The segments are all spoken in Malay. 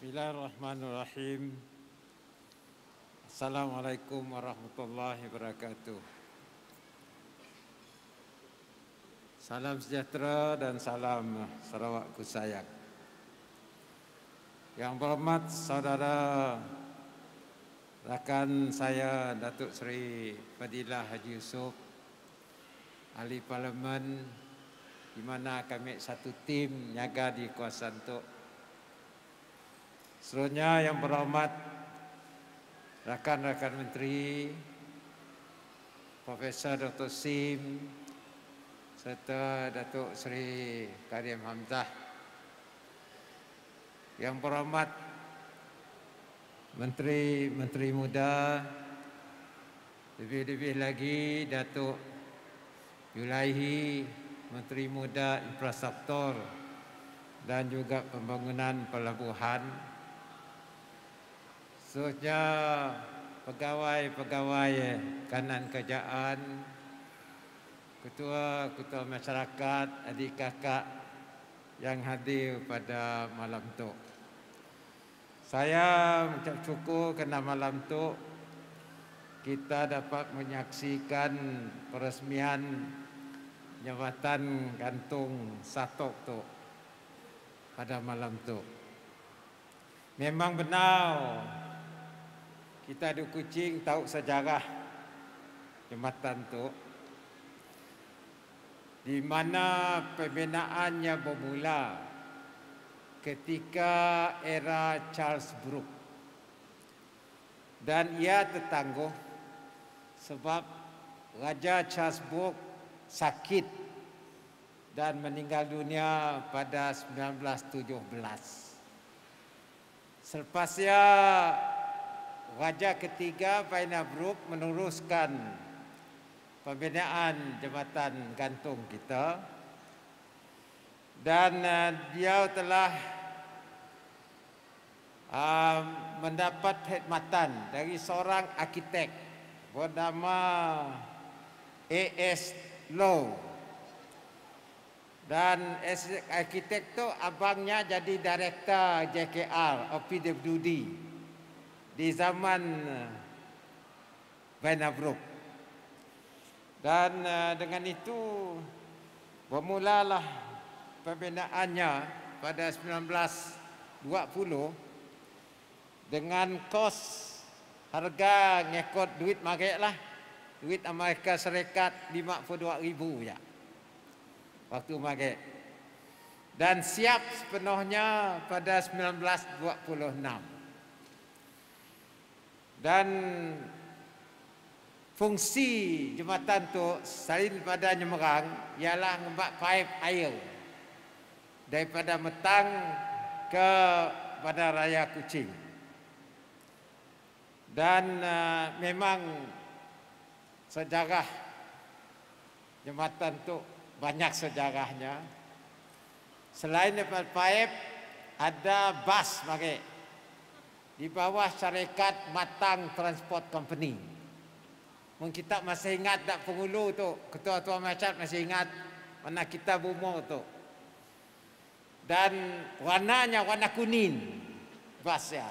Bismillahirrahmanirrahim. Assalamualaikum warahmatullahi wabarakatuh. Salam sejahtera dan salam Sarawakku sayang. Yang berhormat saudara rakan saya Datuk Seri Fadilah Haji Yusof, Ahli Parlimen, di mana kami satu tim niaga di kawasan Tok. Seterusnya yang berhormat rakan-rakan menteri, Profesor Dr. Sim serta Datuk Seri Karim Hamzah. Yang berhormat menteri-menteri muda, lebih-lebih lagi Datuk Yulaihi, Menteri Muda Infrastruktur dan juga Pembangunan Pelabuhan. Seterusnya pegawai-pegawai kanan kerajaan, ketua-ketua masyarakat, adik kakak yang hadir pada malam itu. Saya mengucap syukur kerana malam itu kita dapat menyaksikan peresmian jambatan gantung Satok tu pada malam itu. Memang benar kita di Kuching tahu sejarah jambatan tu, di mana pembinaannya bermula ketika era Charles Brooke, dan ia tertangguh sebab Raja Charles Brooke sakit dan meninggal dunia pada 1917. Selepasnya Raja ketiga Paina Brooke meneruskan pembinaan jambatan gantung kita, dan dia telah mendapat khidmatan dari seorang arkitek bernama A.S. Low, dan arkitek tu abangnya jadi direktur JKR atau PWD di zaman Paina Brooke. Dan dengan itu bermulalah pembinaannya pada 1920 dengan kos harga ngikut duit marik lah, duit Amerika Serikat 52,000 ya waktu marik, dan siap sepenuhnya pada 1926. Dan fungsi jambatan tu selain pada nyemerang ialah ngebak paip air daripada Metang ke Bandar Raya Kuching. Dan memang sejarah jambatan tu banyak sejarahnya. Selain daripada paip, ada bas marik di bawah syarikat Matang Transport Company. Mungkin kita masih ingat tak penghulu tu, ketua-ketua masyarakat masih ingat mana kita berumur tu. Dan warnanya warna kuning basnya.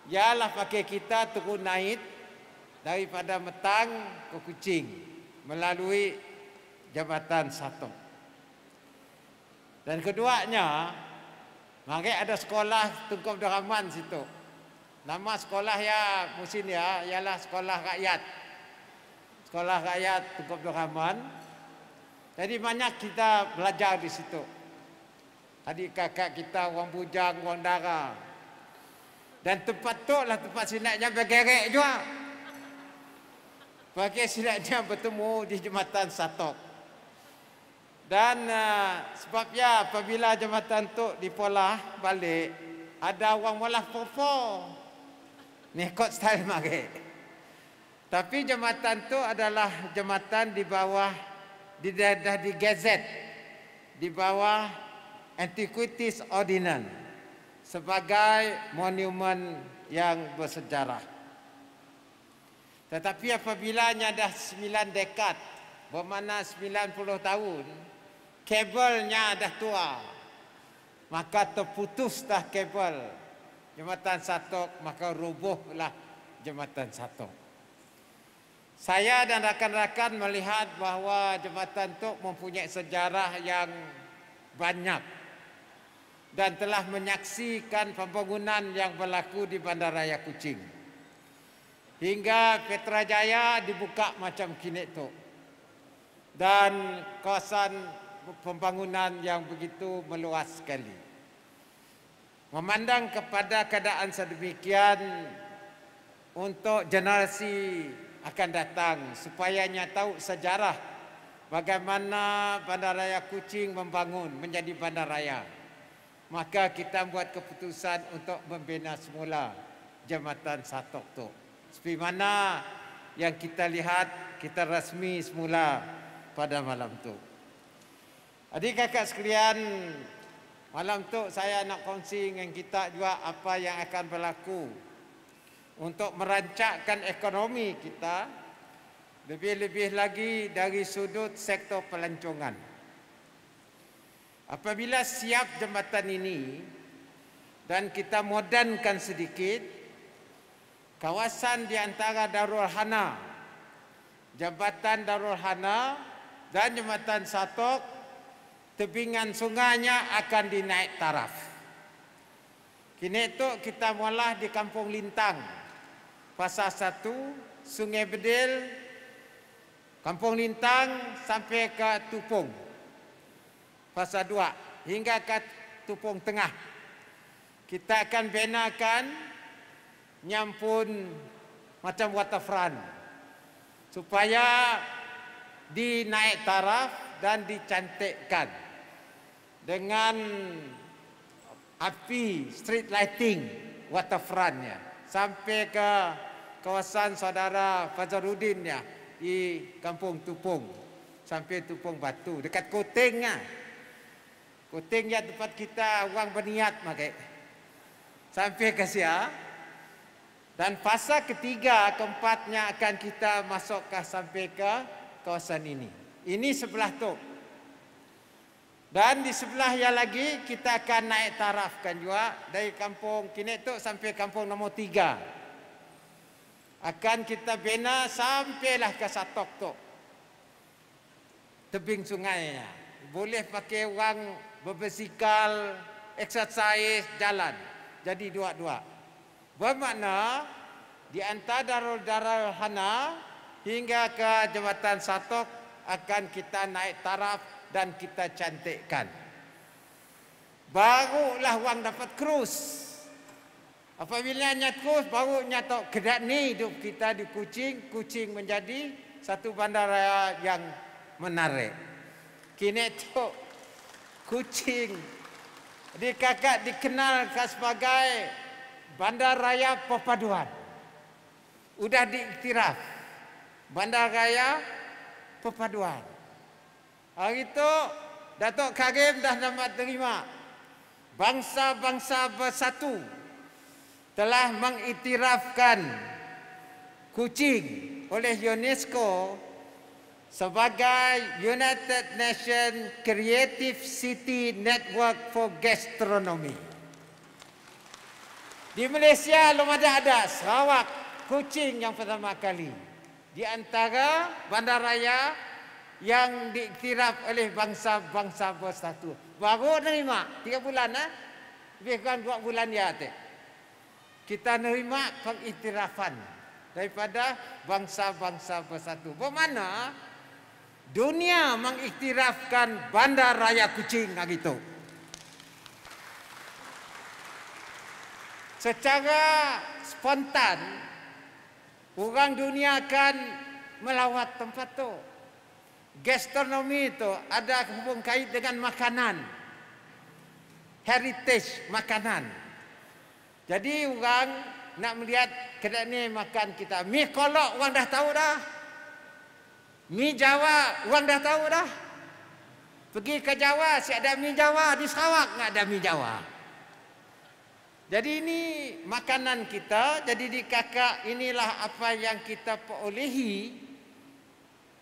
Ialah pakai kita turun naik daripada Metang ke Kuching melalui jambatan Satok. Dan keduanya, mari ada sekolah Tunku Abdul Rahman situ. Nama sekolah ya musim ya ialah Sekolah Rakyat. Sekolah Rakyat Tunku Abdul Rahman. Jadi banyak kita belajar di situ. Adik kakak kita orang bujang, orang dara. Dan tempat tu lah tempat sinatnya bergerek juga. Bagi sinatnya bertemu di jambatan Satok. Dan sebabnya apabila jambatan tu dipolah balik, ada orang malah popo ngikut style mari. Tapi jambatan tu adalah jambatan di bawah di gazet di bawah Antiquities Ordinance sebagai monumen yang bersejarah. Tetapi apabila dah 9 dekad, bermakna 90 tahun, kabelnya dah tua. maka terputuslah kabel Jembatan Satok, maka robohlah Jembatan Satok. Saya dan rakan-rakan melihat bahawa jembatan itu mempunyai sejarah yang banyak dan telah menyaksikan pembangunan yang berlaku di Bandaraya Kuching. Hingga Petrajaya dibuka macam kini itu. Dan kawasan pembangunan yang begitu meluas sekali. Memandang kepada keadaan sedemikian untuk generasi akan datang supayanya tahu sejarah bagaimana Bandaraya Kuching membangun menjadi bandaraya. Maka kita buat keputusan untuk membina semula Jambatan Satok tu. Seperti mana yang kita lihat, kita rasmi semula pada malam tu. Adik kakak sekalian, malam tu saya nak kongsi dengan kita juga apa yang akan berlaku untuk merancangkan ekonomi kita, lebih-lebih lagi dari sudut sektor pelancongan. Apabila siap jembatan ini dan kita modernkan sedikit, kawasan di antara Darul Hana, Jambatan Darul Hana dan Jembatan Satok, tebingan sungainya akan dinaik taraf. Kini itu kita mula di Kampung Lintang, Fasa 1, Sungai Bedil, Kampung Lintang sampai ke Tupung, Fasa 2 hingga ke Tupung Tengah. Kita akan benakan nyampun macam waterfront supaya dinaik taraf dan dicantikkan dengan api street lighting waterfrontnya sampai ke kawasan saudara Fazaruddin ya di Kampung Tupung sampai Tupung Batu dekat Kutingnya. Kutingnya tempat kita orang berniat makai sampai ke Sia. Dan fasa ketiga, keempatnya akan kita masuk ke sampai ke kawasan ini. Ini sebelah tu. Dan di sebelah yang lagi kita akan naik tarafkan juga dari kampung kini tu sampai kampung nombor 3. Akan kita bina sampailah ke Satok tu. Tebing sungainya. Boleh pakai orang berbasikal, exercise, jalan. Jadi dua-dua. Bermakna di antara Darul Hana hingga ke Jambatan Satok akan kita naik taraf dan kita cantikkan. Barulah orang dapat krus. Apabila nyat krus, baru nyatok kedak ni hidup kita di Kuching. Kuching menjadi satu bandaraya yang menarik. Kini tu Kuching dikenal sebagai Bandaraya Perpaduan. Sudah diiktiraf Bandaraya Perpaduan. Hari itu Datuk Karim dah dapat terima bangsa-bangsa bersatu telah mengiktirafkan Kuching oleh UNESCO sebagai United Nations Creative City Network for Gastronomy. Di Malaysia belum ada Sarawak, Kuching yang pertama kali. Di antara bandaraya yang diiktiraf oleh bangsa-bangsa bersatu. Baru nerima 3 bulan lebih kurang 2 bulan ya. Kita nerima pengiktirafan daripada bangsa-bangsa bersatu. Bermakna dunia mengiktirafkan Bandaraya Kuching gitu. Secara spontan orang dunia akan melawat tempat tu. Gastronomi itu ada hubung kait dengan makanan, heritage makanan. Jadi orang nak melihat kedai ni makan kita. Mi kolok orang dah tahu dah. Mi Jawa orang dah tahu dah. Pergi ke Jawa, si ada mi Jawa, di Sarawak enggak ada mi Jawa. Jadi ini makanan kita, jadi di kakak inilah apa yang kita perolehi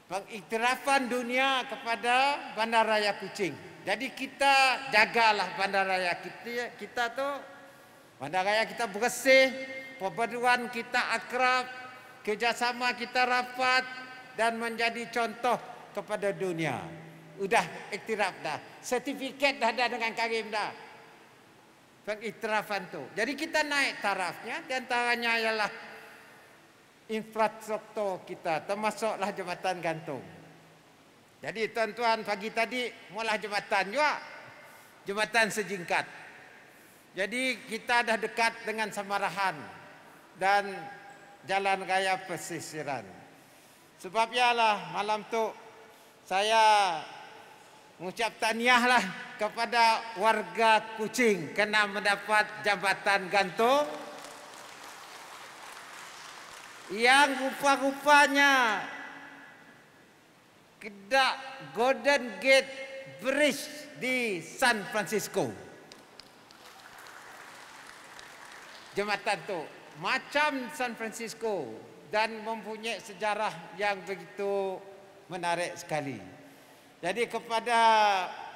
pengiktirafan dunia kepada Bandaraya Kuching. Jadi kita jagalah bandaraya kita tuh, bandaraya kita bersih, perpaduan kita akrab, kerjasama kita rapat dan menjadi contoh kepada dunia. Udah iktiraf dah, sertifikat dah ada dengan Karim dah, pengiktirafan tu. Jadi kita naik tarafnya, di antaranya ialah infrastruktur kita, termasuklah jambatan gantung. Jadi tuan-tuan pagi tadi mula jambatan juga, jambatan sejingkat. Jadi kita dah dekat dengan Samarahan dan jalan raya pesisiran. Sebab ialah malam tu saya mengucap tahniahlah kepada warga Kuching kerana mendapat jambatan gantung yang rupa-rupanya kedak Golden Gate Bridge di San Francisco. Jambatan tu macam San Francisco dan mempunyai sejarah yang begitu menarik sekali. Jadi kepada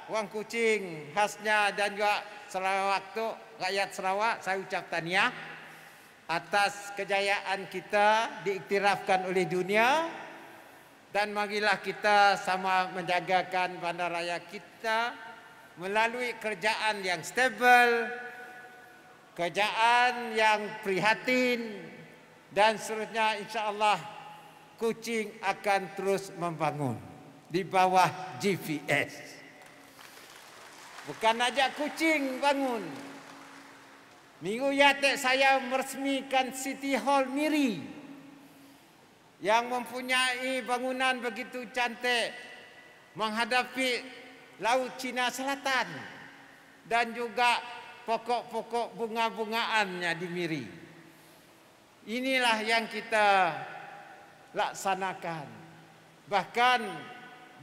orang Kuching khasnya dan juga Sarawak tu, rakyat Sarawak, saya ucap tahniah atas kejayaan kita diiktirafkan oleh dunia. Dan marilah kita sama menjagakan bandaraya kita melalui kerjaan yang stabil, kerjaan yang prihatin, dan seterusnya. InsyaAllah Kuching akan terus membangun di bawah GPS. Bukan aja Kuching bangun. Minggu yatek saya meresmikan City Hall Miri yang mempunyai bangunan begitu cantik menghadapi Laut Cina Selatan dan juga pokok-pokok bunga-bungaannya di Miri. Inilah yang kita laksanakan. Bahkan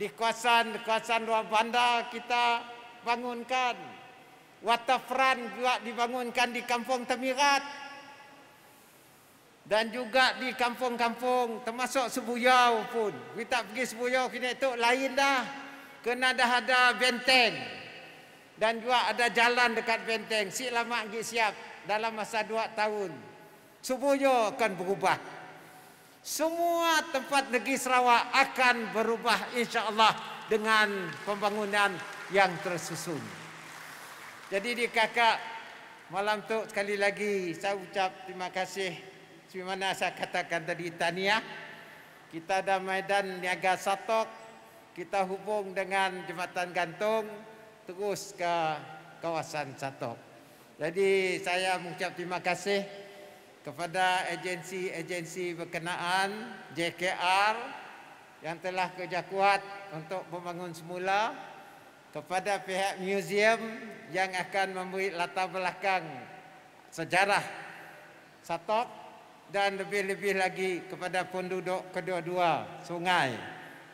di kawasan luar bandar kita bangunkan. Waterfront juga dibangunkan di Kampung Temirat. Dan juga di kampung-kampung termasuk Sebuyau pun. Kita pergi Sebuyau kini itu lain dah. Kena dah ada benteng. Dan juga ada jalan dekat benteng. Si lama lagi siap dalam masa 2 tahun. Sebuyau akan berubah. Semua tempat negeri Sarawak akan berubah insya-Allah dengan pembangunan yang tersusun. Jadi di kakak malam tu sekali lagi saya ucap terima kasih. Seperti mana saya katakan tadi, tahniah. Kita ada Maidan Niaga Satok, kita hubung dengan Jambatan Gantung terus ke kawasan Satok. Jadi saya mengucap terima kasih kepada agensi-agensi berkenaan, JKR yang telah kerja kuat untuk membangun semula, kepada pihak museum yang akan memberi latar belakang sejarah Satok, dan lebih-lebih lagi kepada penduduk kedua-dua sungai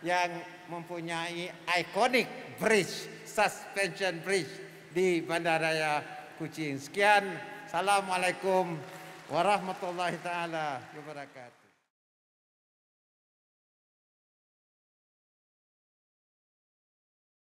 yang mempunyai ikonik bridge, suspension bridge di Bandaraya Kuching. Sekian, Assalamualaikum warahmatullahi taala wabarakatuh.